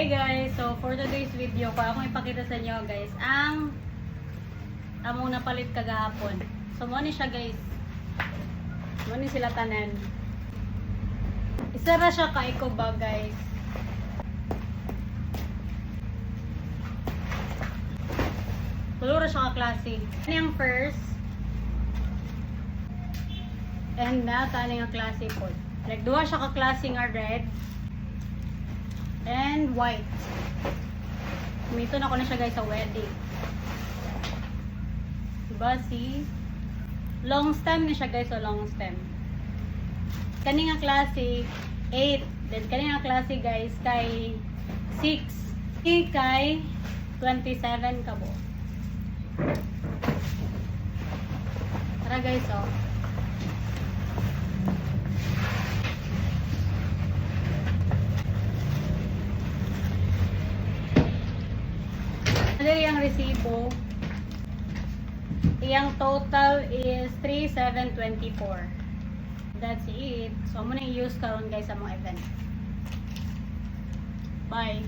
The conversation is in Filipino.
Hi guys! So for today's video ko, akong ipakita sa inyo guys ang among napalit kagahapon. So mo ni siya guys. Mo ni sila tanan. Isa ra siya ka eco bag guys. Tulo ra siya ka klase. Ano yung first? And na tani nga klase po. Like duha siya ka klase nga red and white. Mito na ko na siya guys sa wedding. Diba si long stem na siya guys, so long stem. Kani nga klase 8. Then kani nga klase guys kay 6. Kay 27 kabo. Tara guys oh. Yung resibo, yung total is 3,724. That's it. So, muna i-use karon guys sa mga event. Bye!